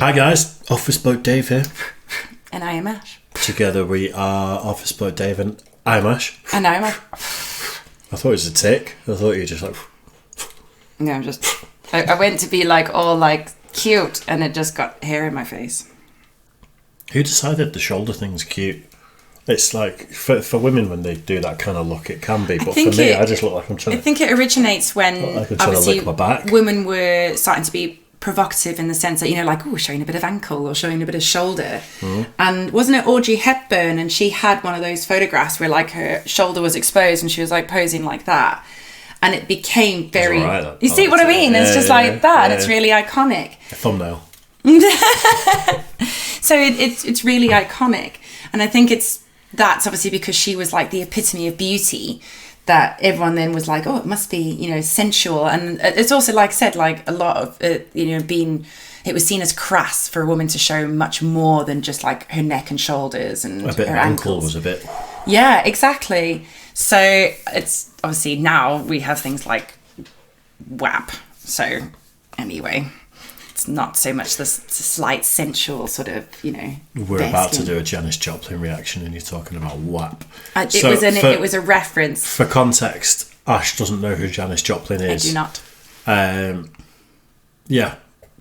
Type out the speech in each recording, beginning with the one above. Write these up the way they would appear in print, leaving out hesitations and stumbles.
Hi guys, Office Bloke Dave here. And I am Ash. Together we are Office Bloke Dave and I'm Ash. And I'm Ash. I thought it was a tick. I thought you were just like... No, I'm just... I went to be like all like cute and it just got hair in my face. Who decided the shoulder thing's cute? It's like, for women when they do that kind of look, it can be. But for me, I just look like I'm trying to... I think it originates when obviously lick my back. Women were starting to be provocative in the sense that, you know, like, oh, showing a bit of ankle or showing a bit of shoulder. And wasn't it Audrey Hepburn? And she had one of those photographs where like her shoulder was exposed and she was like posing like that. And it became very... Right, you see what I mean? It's just like that. And it's really iconic. A thumbnail. So it's really iconic. And I think that's obviously because she was like the epitome of beauty, that everyone then was like, oh, it must be, you know, sensual. And it's also, like I said, like a lot of, you know, it was seen as crass for a woman to show much more than just like her neck and shoulders and a bit her of ankle ankles. Was a bit. Yeah, exactly. So it's obviously now we have things like WAP. So anyway, it's not so much the slight sensual sort of, you know. We're about to do a Janis Joplin reaction and you're talking about WAP. It was a reference. For context, Ash doesn't know who Janis Joplin is. I do not. Yeah,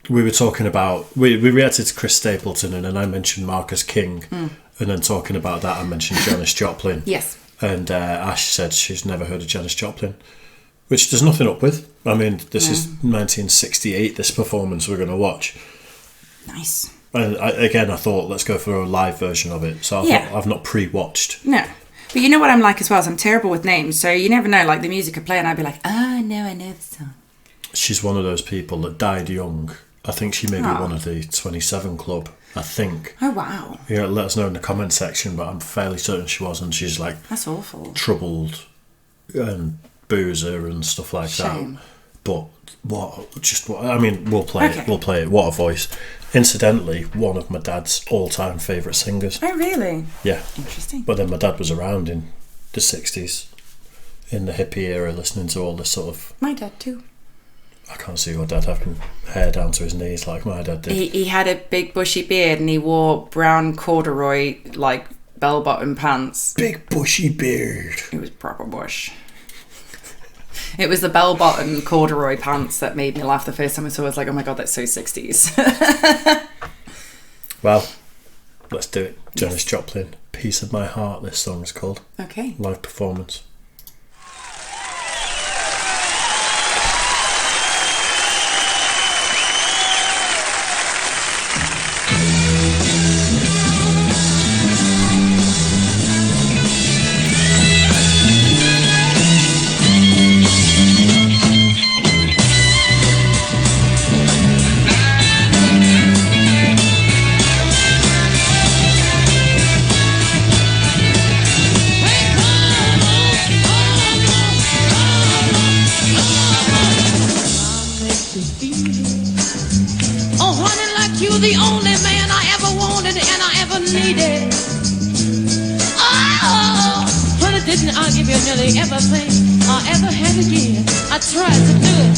we were talking about... We reacted to Chris Stapleton and then I mentioned Marcus King. And then talking about that, I mentioned Janis Joplin. Yes. And Ash said she's never heard of Janis Joplin. Which there's nothing up with. I mean, this is 1968, this performance we're going to watch. Nice. And I thought, let's go for a live version of it. So I've not pre-watched. No. But you know what I'm like as well, is I'm terrible with names. So you never know, like the music could play and I'd be like, no, I know the song. She's one of those people that died young. I think she may be one of the 27 club, I think. Oh, wow. Yeah, let us know in the comment section, but I'm fairly certain she was. And she's like... That's awful. Troubled and boozer and stuff like that. But we'll play it. We'll play it. What a voice. Incidentally, one of my dad's all-time favourite singers. Oh, really? Yeah. Interesting. But then my dad was around in the 60s, in the hippie era, listening to all this sort of... My dad too. I can't see your dad having hair down to his knees like my dad did. He had a big bushy beard and he wore brown corduroy, like, bell-bottom pants. Big bushy beard. It was proper bush. It was the bell-bottom corduroy pants that made me laugh the first time I saw it. I was like, oh my God, that's so 60s. Well, let's do it. Janis Joplin, Piece of My Heart, this song is called. Okay. Live performance. The only man I ever wanted and I ever needed. Oh, honey, didn't I give you nearly everything I ever had to give? I tried to do it.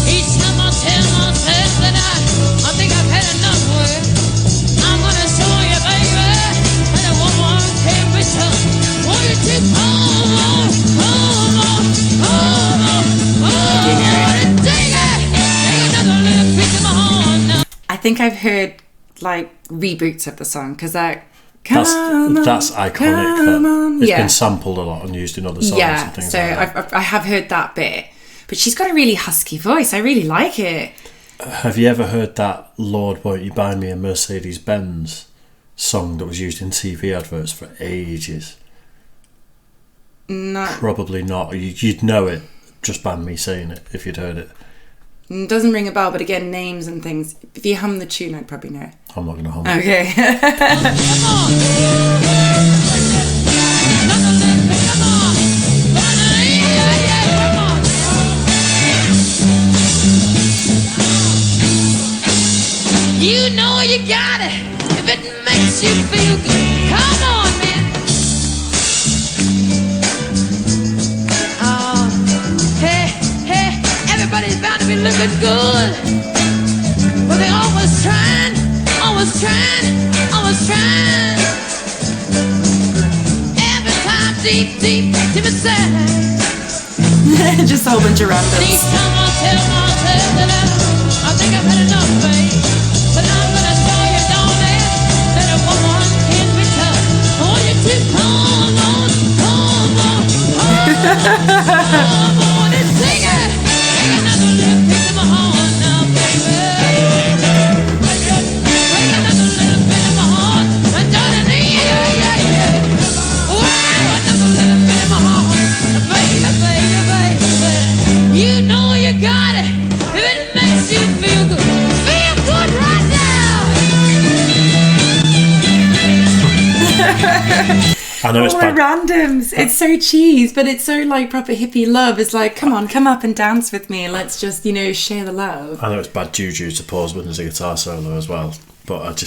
Each time I tell myself that I think I've had enough work. I'm gonna show you, baby, that a woman can return. Won't you take home, take it, take another little piece of my heart now. I think I've heard like reboots of the song because that's iconic. It's been sampled a lot and used in other songs and things like that. I have heard that bit, but she's got a really husky voice. I really like it. Have you ever heard that Lord Won't You Buy Me a Mercedes-Benz song that was used in TV adverts for ages? No, probably not. You'd know it just by me saying it if you'd heard it. Doesn't ring a bell, but again, names and things. If you hum the tune, I'd probably know it. I'm not going to hum it. Okay. You know you got it if it makes you feel good. Come on, man. Hey, everybody's bound to be looking good, but they always trying I was trying. Every time deep inside. Just a whole bunch of And each randoms. time I tell myself that I think I've had enough, babe. But I'm gonna show you, darling, that a woman can be tough. I want you to come on and sing it. Take another little piece of my heart now, baby. Take another little bit of my heart, and darling, yeah. Wow, another little bit of my heart, baby. You know you got it. If it makes you feel good right now. I know it's Oh, bad. randoms. It's so cheese, but it's so like proper hippie love. It's like, come on, come up and dance with me. Let's just, share the love. I know it's bad juju to pause when there's a guitar solo as well, but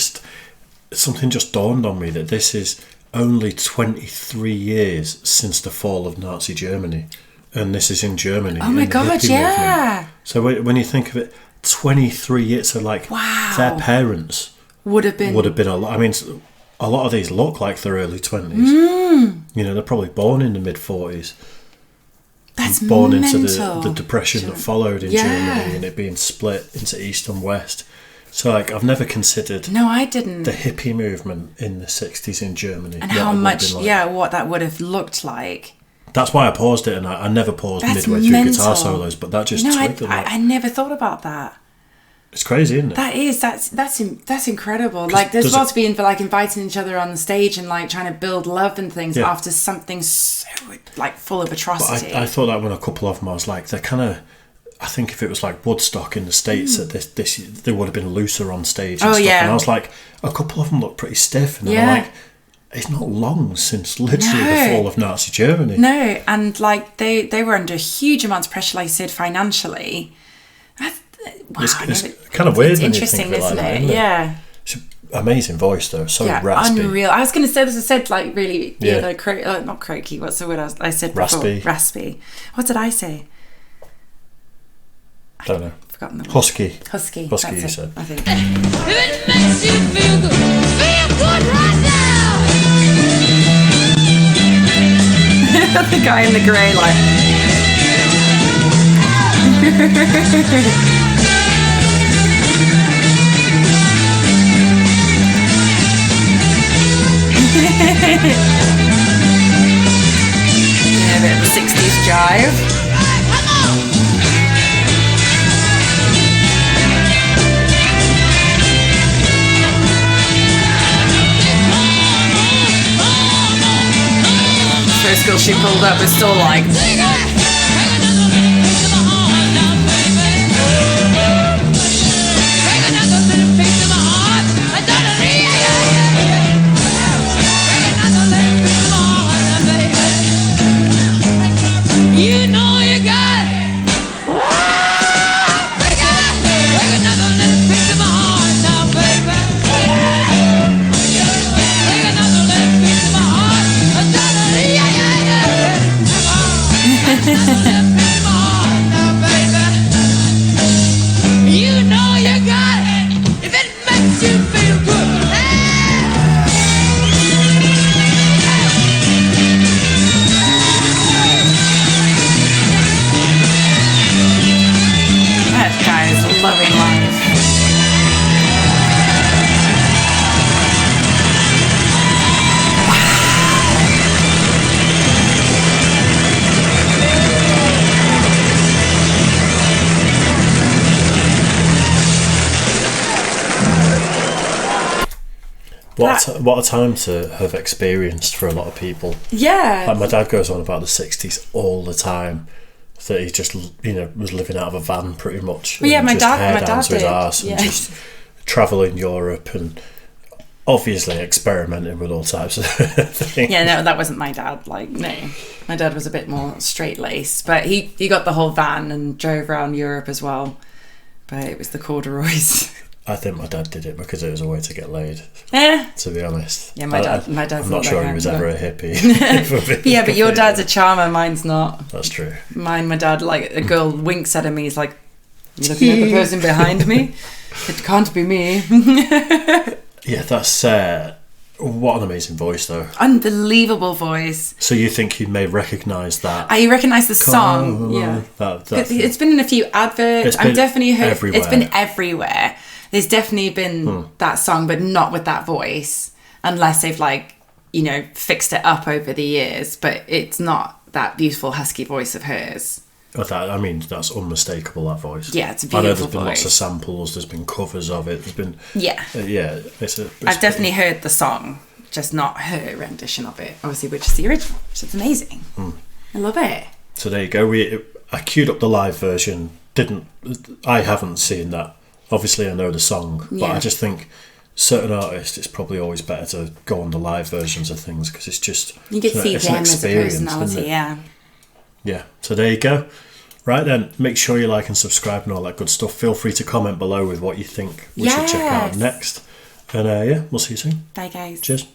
something just dawned on me that this is only 23 years since the fall of Nazi Germany, and this is in Germany. Oh my in the God, hippie yeah. movement. So when you think of it, 23 years, so like Wow. their parents Would have been a lot. I mean, a lot of these look like their early 20s. They're probably born in the mid 40s. That's Born into mental. the depression that followed in Yeah. Germany, and it being split into East and West. So like I've never considered No, I didn't. the hippie movement in the 60s in Germany. And what how it would have much, been like. what that would have looked like. That's why I paused it, and I never paused That's midway through mental. guitar solos, but that just No, twigged. I never thought about that. It's crazy, isn't it? That's incredible. Like, there's does lots of being for like inviting each other on the stage and like trying to build love and things Yeah. after something so like full of atrocity. I thought that when a couple of them, I was like, they're kind of. I think if it was like Woodstock in the States, that this they would have been looser on stage and Oh, stuff. yeah. And I was like, a couple of them look pretty stiff, and Yeah. I'm like, it's not long since literally No. the fall of Nazi Germany. No, and like they were under huge amounts of pressure, like I said, financially. Wow, It's kind of weird It's when you interesting, think of it like isn't that, it? isn't it? Yeah. It's an amazing voice though, so Yeah, raspy. unreal. I was going to say, as I said, like really, Yeah. not croaky. What's the word I said before? Raspy. Raspy. What did I say? Don't know. I've forgotten the word. Husky. Husky. Husky, that's you it, said. I think. If it makes you feel good right now. The guy in the grey, like. Yeah, a bit of the 60s jive. First girl she pulled up was still like. You know you got it. Take another little piece of my heart now, baby. Take another little piece of my heart. Another little piece of my heart now, baby. You know you got it. If it makes you feel good. That guy is loving life. What a time to have experienced for a lot of people. Yeah. Like my dad goes on about the 60s all the time. That he just was living out of a van pretty much. Well, yeah, and my just dad- hair my down dad to his did, arse yeah. and just travelling Europe and obviously experimenting with all types of things. Yeah, no, that wasn't my dad. Like, no. My dad was a bit more straight-laced. But he got the whole van and drove around Europe as well. But it was the corduroys. I think my dad did it because it was a way to get laid, Yeah. to be honest. Yeah, my dad's I'm not not sure that he was kind, ever but- a hippie. Yeah, but your dad's a charmer, mine's not. That's true. My dad, like, a girl winks at him, he's like, you looking at the person behind me? It can't be me. Yeah, that's what an amazing voice, though. Unbelievable voice. So you think you may recognise that? I recognise the song. Yeah, it's been in a few adverts. I've definitely heard. Everywhere. It's been everywhere. There's definitely been that song, but not with that voice, unless they've fixed it up over the years. But it's not that beautiful husky voice of hers. That's unmistakable, that voice. Yeah, it's a beautiful I know there's been voice. lots of samples, there's been covers of it, there's been... I've definitely heard the song, just not her rendition of it, obviously, which is the original, which is amazing. I love it. So there you go. I queued up the live version, I haven't seen that. Obviously I know the song, but I just think certain artists, it's probably always better to go on the live versions of things, because it's just... You get to see them as a personality, Yeah, so there you go. Right then, make sure you like and subscribe and all that good stuff. Feel free to comment below with what you think we should check out next. And we'll see you soon. Bye, guys. Cheers.